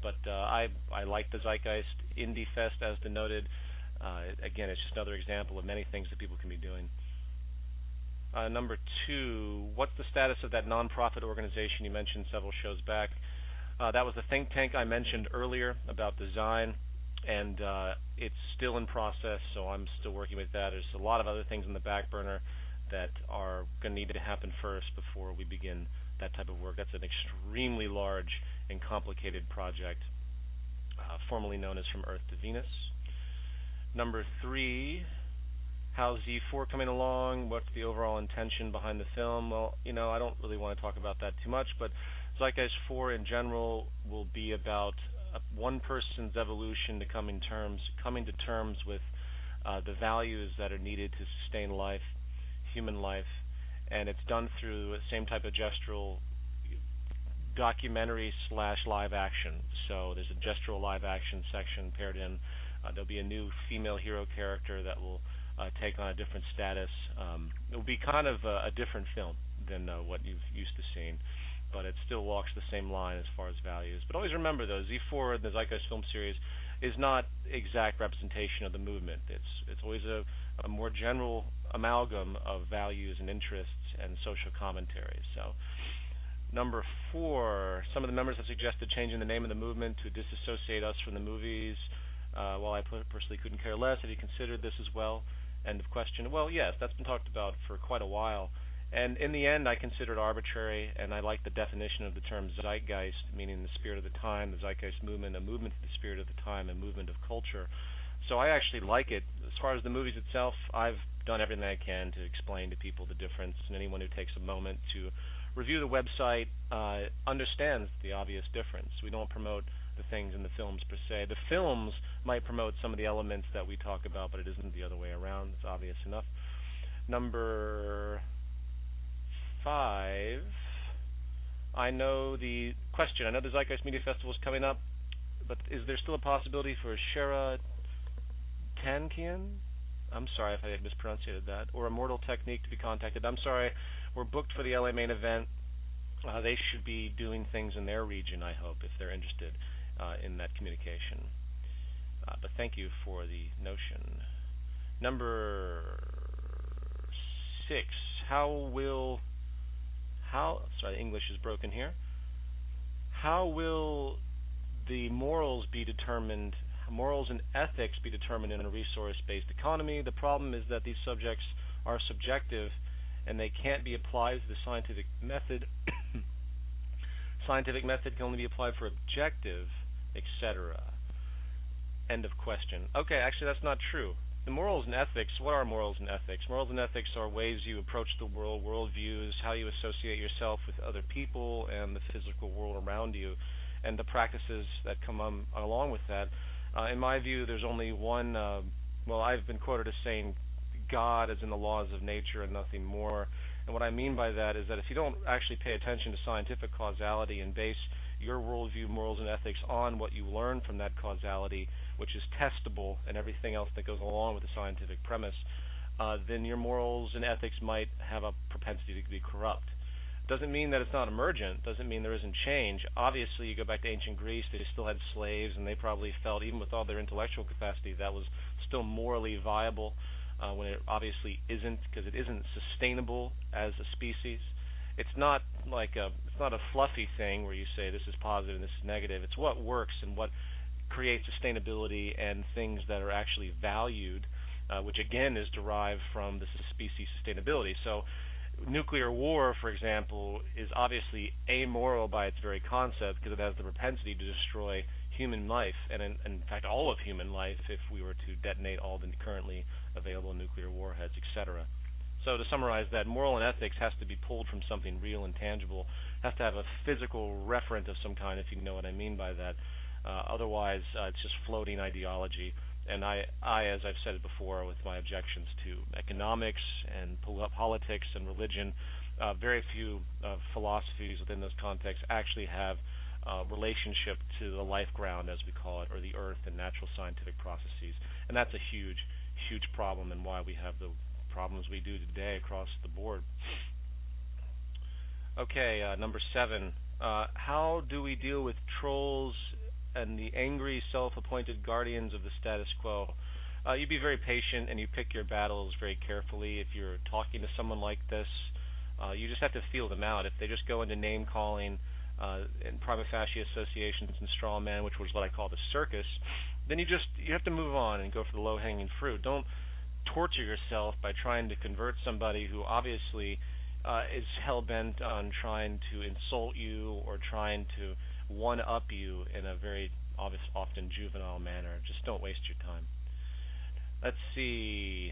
But I like the Zeitgeist Indie Fest as denoted. Again, it's just another example of many things that people can be doing. Number two, what's the status of that nonprofit organization you mentioned several shows back? That was the think tank I mentioned earlier about design, and it's still in process, so I'm still working with that. There's a lot of other things in the back burner that are going to need to happen first before we begin that type of work. That's an extremely large and complicated project, formerly known as From Earth to Venus. Number three, how's Z4 coming along? What's the overall intention behind the film? Well, I don't really want to talk about that too much, but Zeitgeist 4 in general will be about one person's evolution to coming to terms with the values that are needed to sustain life, human life, and it's done through the same type of gestural documentary / live action. So there's a gestural live action section paired in. There'll be a new female hero character that will take on a different status. It will be kind of a different film than what you've used to seeing, but it still walks the same line as far as values. But always remember, though, Z4, the Zeitgeist film series, is not exact representation of the movement. It's always a more general amalgam of values and interests and social commentary. So, number four, some of the members have suggested changing the name of the movement to disassociate us from the movies. While I personally couldn't care less, have you considered this as well? End of question. Well, yes, that's been talked about for quite a while. And in the end, I consider it arbitrary, and I like the definition of the term zeitgeist, meaning the spirit of the time, the Zeitgeist Movement, a movement to the spirit of the time, a movement of culture. So I actually like it. As far as the movies itself, I've done everything I can to explain to people the difference, and anyone who takes a moment to review the website understands the obvious difference. We don't promote the things in the films per se. The films might promote some of the elements that we talk about, but it isn't the other way around. It's obvious enough. Number 5, I know the question. I know the Zeitgeist Media Festival is coming up, but is there still a possibility for Shara Tankian? I'm sorry if I mispronounced that. Or Immortal Technique to be contacted. I'm sorry, we're booked for the LA main event. They should be doing things in their region, I hope, if they're interested in that communication. But thank you for the notion. Number 6, sorry, English is broken here. How will the morals and ethics be determined in a resource-based economy? The problem is that these subjects are subjective and they can't be applied to the scientific method. Scientific method can only be applied for objective, etc. End of question. Okay, actually that's not true. The morals and ethics, what are morals and ethics? Morals and ethics are ways you approach the world, worldviews, how you associate yourself with other people and the physical world around you, and the practices that come along with that. In my view, there's only one, I've been quoted as saying God is in the laws of nature and nothing more. And what I mean by that is that if you don't actually pay attention to scientific causality and base your worldview, morals, and ethics on what you learn from that causality, which is testable, and everything else that goes along with the scientific premise, then your morals and ethics might have a propensity to be corrupt. Doesn't mean that it's not emergent. Doesn't mean there isn't change. Obviously, you go back to ancient Greece, they still had slaves, and they probably felt, even with all their intellectual capacity, that was still morally viable. When it obviously isn't, because it isn't sustainable as a species. It's not like it's not a fluffy thing where you say this is positive and this is negative. It's what works and what create sustainability and things that are actually valued, which again is derived from the species sustainability. So nuclear war, for example, is obviously amoral by its very concept because it has the propensity to destroy human life, and in fact all of human life if we were to detonate all the currently available nuclear warheads, etc. So to summarize that, moral and ethics has to be pulled from something real and tangible, has to have a physical referent of some kind, if you know what I mean by that. Otherwise, it's just floating ideology. And I, as I've said it before with my objections to economics and politics and religion, very few philosophies within those contexts actually have relationship to the life ground, as we call it, or the earth and natural scientific processes. And that's a huge, huge problem, and why we have the problems we do today across the board. Okay, number 7. How do we deal with trolls and the angry self-appointed guardians of the status quo? You be very patient and you pick your battles very carefully. If you're talking to someone like this, you just have to feel them out. If they just go into name-calling and prima facie associations and straw man, which was what I call the circus, then you have to move on and go for the low-hanging fruit. Don't torture yourself by trying to convert somebody who obviously is hell-bent on trying to insult you or trying to one-up you in a very often juvenile manner. Just don't waste your time. Let's see.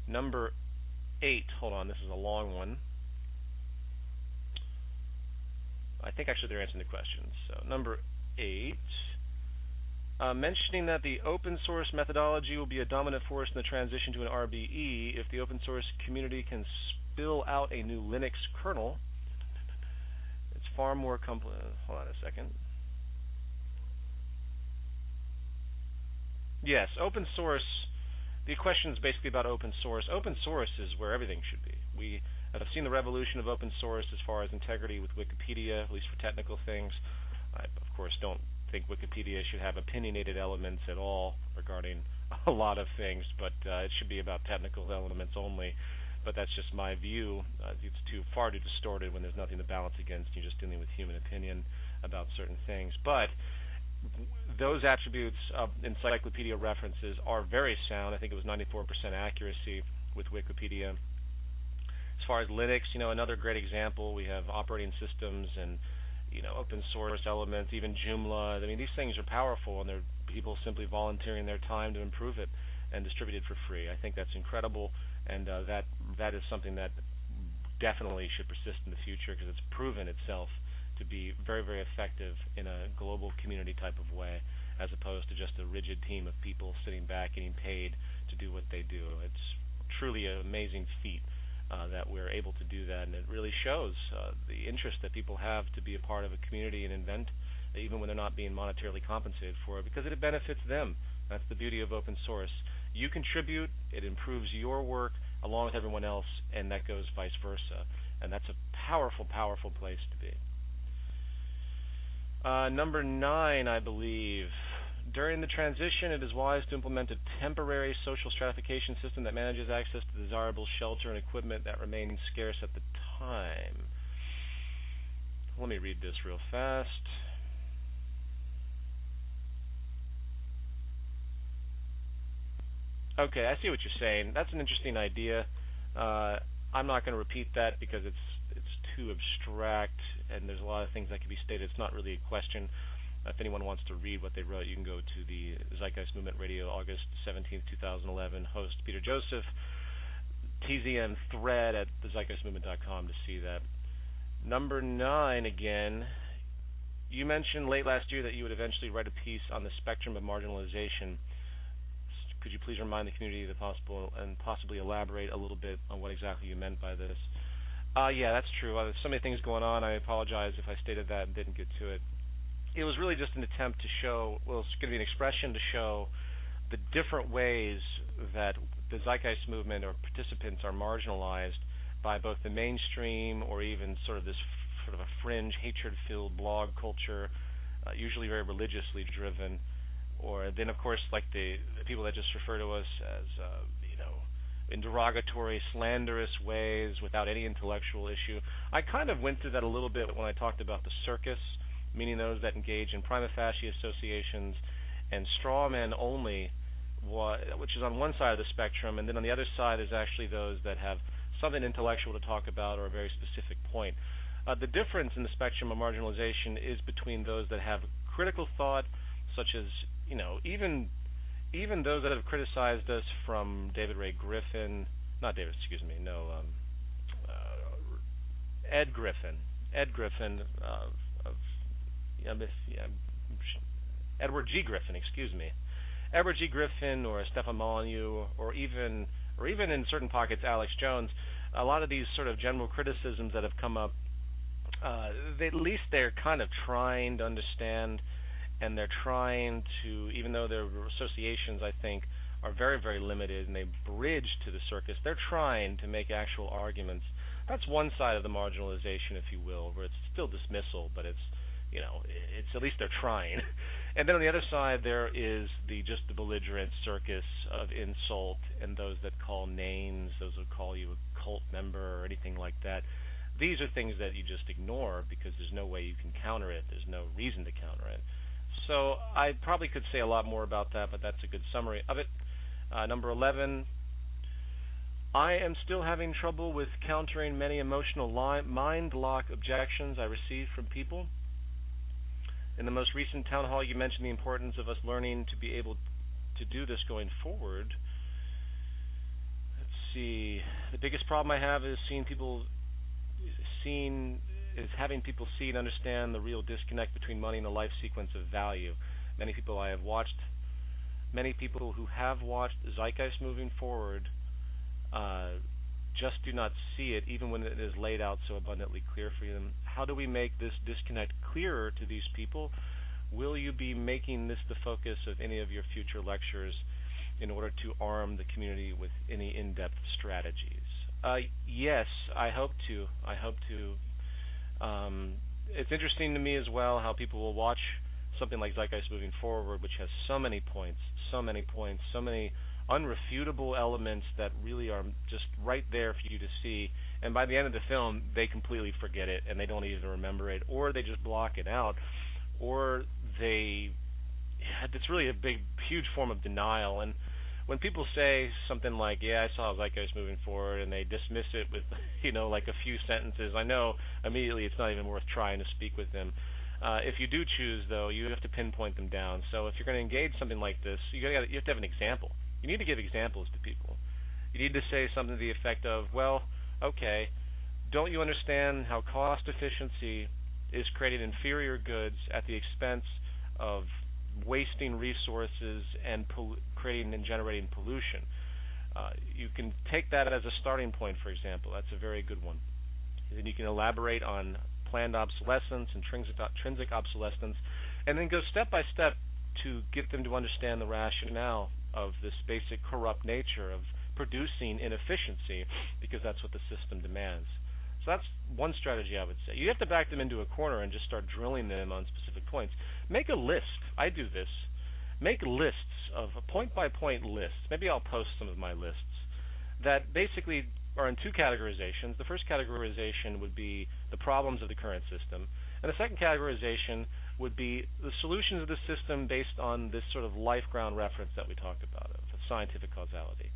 Number 8. Hold on, this is a long one. I think actually they're answering the questions. So number 8. Mentioning that the open source methodology will be a dominant force in the transition to an RBE if the open source community can spill out a new Linux kernel. It's far more complex. Hold on a second. Yes, open source. The question is basically about open source. Open source is where everything should be. We have seen the revolution of open source as far as integrity with Wikipedia, at least for technical things. I, of course, don't think Wikipedia should have opinionated elements at all regarding a lot of things, but it should be about technical elements only. But that's just my view. It's far too distorted when there's nothing to balance against. You're just dealing with human opinion about certain things. But those attributes of encyclopedia references are very sound. I think it was 94% accuracy with Wikipedia. As far as Linux, another great example, we have operating systems and open source elements, even Joomla. I mean, these things are powerful, and they're people simply volunteering their time to improve it and distribute it for free. I think that's incredible, and that is something that definitely should persist in the future because it's proven itself to be very, very effective in a global community type of way, as opposed to just a rigid team of people sitting back getting paid to do what they do. It's truly an amazing feat that we're able to do that, and it really shows the interest that people have to be a part of a community and invent, even when they're not being monetarily compensated for it, because it benefits them. That's the beauty of open source. You contribute, it improves your work along with everyone else, and that goes vice versa. And that's a powerful, powerful place to be. Number 9, I believe. During the transition, it is wise to implement a temporary social stratification system that manages access to desirable shelter and equipment that remain scarce at the time. Let me read this real fast. Okay, I see what you're saying. That's an interesting idea. I'm not going to repeat that because it's too abstract, and there's a lot of things that can be stated. It's not really a question. If anyone wants to read what they wrote, you can go to the Zeitgeist Movement Radio, August 17th, 2011, host Peter Joseph, TZM thread at thezeitgeistmovement.com to see that. Number 9 again. You mentioned late last year that you would eventually write a piece on the spectrum of marginalization. Could you please remind the community the possible and possibly elaborate a little bit on what exactly you meant by this? Yeah, that's true. There's so many things going on. I apologize if I stated that and didn't get to it. It was really just an attempt to show, well, it's going to be an expression to show the different ways that the Zeitgeist movement or participants are marginalized by both the mainstream or even sort of this sort of a fringe, hatred-filled blog culture, usually very religiously driven, or then, of course, like the people that just refer to us as, in derogatory, slanderous ways without any intellectual issue. I kind of went through that a little bit when I talked about the circus meaning those that engage in prima facie associations, and straw men only, which is on one side of the spectrum, and then on the other side is actually those that have something intellectual to talk about or a very specific point. The difference in the spectrum of marginalization is between those that have critical thought, such as, even those that have criticized us, from Ed Griffin, Edward G. Griffin, Edward G. Griffin, or Stefan Molyneux, or even in certain pockets Alex Jones. A lot of these sort of general criticisms that have come up, at least they're kind of trying to understand, and they're trying to, even though their associations, I think, are very, very limited, and they bridge to the circus, they're trying to make actual arguments. That's one side of the marginalization, if you will, where it's still dismissal, but it's at least they're trying. And then on the other side, there is just the belligerent circus of insult, and those that call names, those who call you a cult member or anything like that. These are things that you just ignore because there's no way you can counter it. There's no reason to counter it. So I probably could say a lot more about that, but that's a good summary of it. Number 11, I am still having trouble with countering many emotional mind lock objections I receive from people. In the most recent town hall, you mentioned the importance of us learning to be able to do this going forward. Let's see. The biggest problem I have is having people see and understand the real disconnect between money and the life sequence of value. Many people who have watched Zeitgeist moving forward just do not see it, even when it is laid out so abundantly clear for them. How do we make this disconnect clearer to these people? Will you be making this the focus of any of your future lectures in order to arm the community with any in-depth strategies? Yes, I hope to. It's interesting to me as well how people will watch something like Zeitgeist Moving Forward, which has so many points, so many unrefutable elements that really are just right there for you to see, and by the end of the film they completely forget it and they don't even remember it, or they just block it out, or it's really a huge form of denial. And when people say something like, yeah, I saw Zeitgeist Moving Forward, and they dismiss it with like a few sentences, I know immediately it's not even worth trying to speak with them. If you do choose, though, you have to pinpoint them down. So if you're going to engage something like this, you have to have an example. You need to give examples to people. You need to say something to the effect of, well, okay, don't you understand how cost efficiency is creating inferior goods at the expense of wasting resources and creating and generating pollution? You can take that as a starting point, for example. That's a very good one. Then you can elaborate on planned obsolescence, intrinsic obsolescence, and then go step by step to get them to understand the rationale of this basic corrupt nature of producing inefficiency, because that's what the system demands. So that's one strategy I would say. You have to back them into a corner and just start drilling them on specific points. Make a list. I do this. Make lists of point-by-point lists. Maybe I'll post some of my lists that basically are in two categorizations. The first categorization would be the problems of the current system, and the second categorization would be the solutions of the system based on this sort of life ground reference that we talked about, of scientific causality.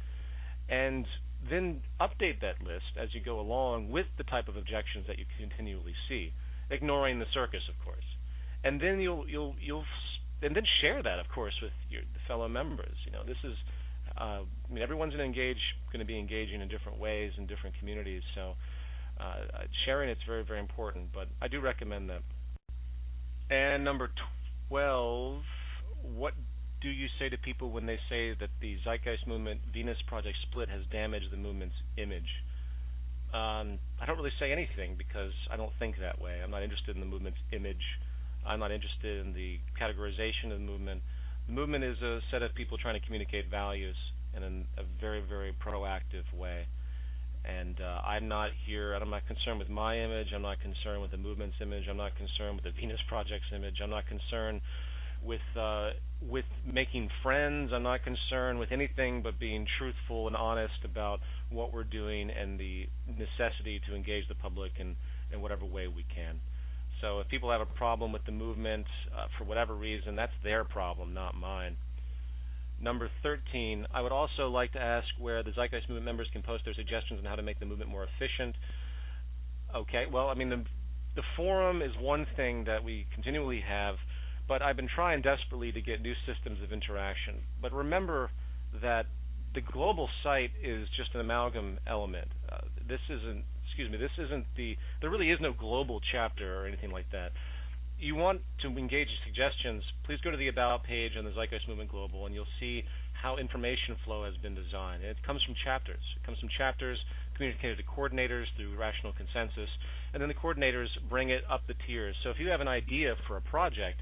And then update that list as you go along with the type of objections that you continually see, ignoring the circus, of course. And then you'll then share that, of course, with the fellow members. This is everyone's going to be engaging in different ways in different communities, so sharing it's very, very important. But I do recommend that. And number 12, what do you say to people when they say that the Zeitgeist Movement Venus Project split has damaged the movement's image? I don't really say anything because I don't think that way. I'm not interested in the movement's image. I'm not interested in the categorization of the movement. The movement is a set of people trying to communicate values in a very, very proactive way. And I'm not concerned with my image. I'm not concerned with the movement's image. I'm not concerned with the Venus Project's image. I'm not concerned with making friends. I'm not concerned with anything but being truthful and honest about what we're doing and the necessity to engage the public in whatever way we can. So if people have a problem with the movement for whatever reason, that's their problem, not mine. Number 13, I would also like to ask where the Zeitgeist Movement members can post their suggestions on how to make the movement more efficient. Okay, well, I mean, the forum is one thing that we continually have, but I've been trying desperately to get new systems of interaction. But remember that the global site is just an amalgam element. This isn't there really is no global chapter or anything like that. You want to engage in suggestions, please go to the About page on the Zeitgeist Movement Global, and you'll see how information flow has been designed. And it comes from chapters. It comes from chapters communicated to coordinators through rational consensus, and then the coordinators bring it up the tiers. So if you have an idea for a project,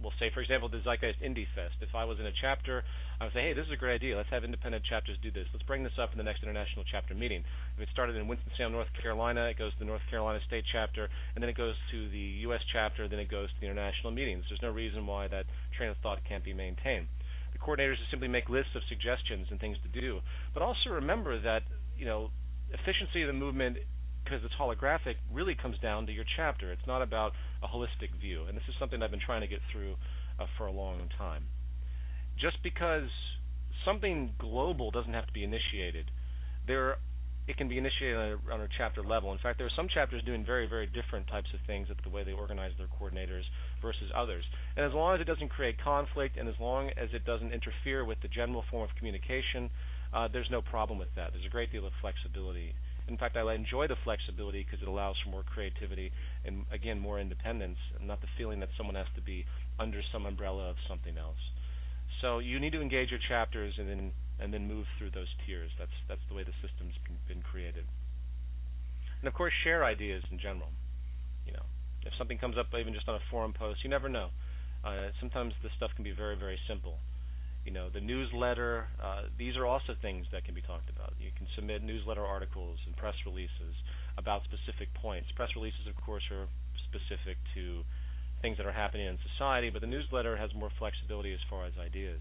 we'll say, for example, the Zeitgeist Indie Fest. If I was in a chapter, I would say, hey, this is a great idea. Let's have independent chapters do this. Let's bring this up in the next international chapter meeting. If it started in Winston-Salem, North Carolina, it goes to the North Carolina State chapter, and then it goes to the U.S. chapter, then it goes to the international meetings. There's no reason why that train of thought can't be maintained. The coordinators just simply make lists of suggestions and things to do. But also remember that, efficiency of the movement, because it's holographic, really comes down to your chapter. It's not about a holistic view, and this is something I've been trying to get through for a long time. Just because something global doesn't have to be initiated, it can be initiated on a chapter level. In fact, there are some chapters doing very, very different types of things at the way they organize their coordinators versus others. And as long as it doesn't create conflict, and as long as it doesn't interfere with the general form of communication, there's no problem with that. There's a great deal of flexibility. In fact, I enjoy the flexibility because it allows for more creativity and, again, more independence, and not the feeling that someone has to be under some umbrella of something else. So you need to engage your chapters and then move through those tiers. That's the way the system's been created. And of course, share ideas in general. If something comes up even just on a forum post, you never know. Sometimes this stuff can be very, very simple. The newsletter, these are also things that can be talked about. You can submit newsletter articles and press releases about specific points. Press releases, of course, are specific to things that are happening in society, but the newsletter has more flexibility as far as ideas.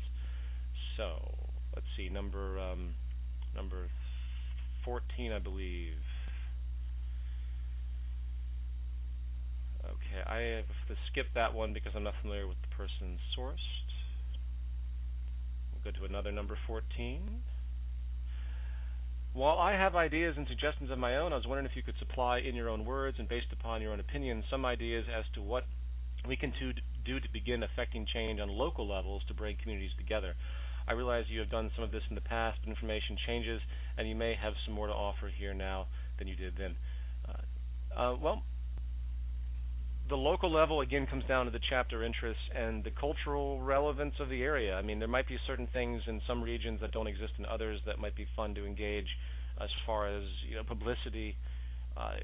So, let's see, number 14, I believe. Okay, I have to skip that one because I'm not familiar with the person sourced. Go to another number 14. While I have ideas and suggestions of my own, I was wondering if you could supply in your own words and based upon your own opinion some ideas as to what we can do to begin affecting change on local levels to bring communities together. I realize you have done some of this in the past, but information changes, and you may have some more to offer here now than you did then. Well, the local level, again, comes down to the chapter interests and the cultural relevance of the area. I mean, there might be certain things in some regions that don't exist in others that might be fun to engage as far as publicity.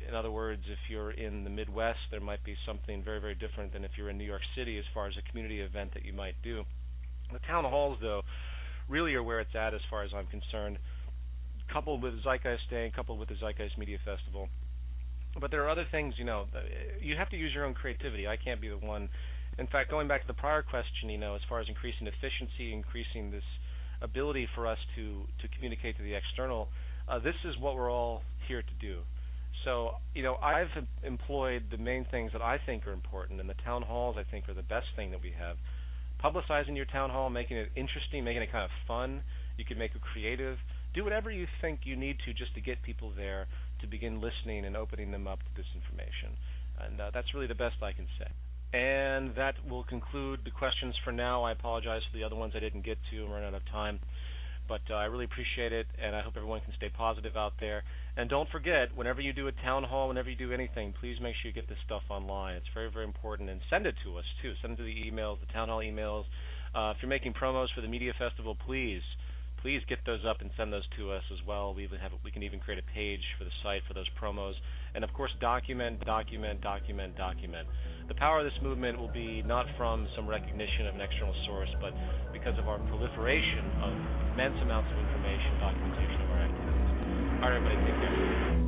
In other words, if you're in the Midwest, there might be something very, very different than if you're in New York City as far as a community event that you might do. The town halls, though, really are where it's at as far as I'm concerned, coupled with Zeitgeist Day, coupled with the Zeitgeist Media Festival. But there are other things, you have to use your own creativity. I can't be the one. In fact, going back to the prior question, as far as increasing efficiency, increasing this ability for us to communicate to the external, this is what we're all here to do. So, I've employed the main things that I think are important, and the town halls I think are the best thing that we have. Publicizing your town hall, making it interesting, making it kind of fun. You can make it creative. Do whatever you think you need to just to get people there to begin listening and opening them up to this information. And that's really the best I can say. And that will conclude the questions for now. I apologize for the other ones I didn't get to. I'm running out of time. But I really appreciate it, and I hope everyone can stay positive out there. And don't forget, whenever you do a town hall, whenever you do anything, please make sure you get this stuff online. It's very, very important. And send it to us, too. Send it to the emails, the town hall emails. If you're making promos for the media festival, please get those up and send those to us as well. We can even create a page for the site for those promos. And, of course, document. The power of this movement will be not from some recognition of an external source, but because of our proliferation of immense amounts of information, documentation of our activities. All right, everybody, take care.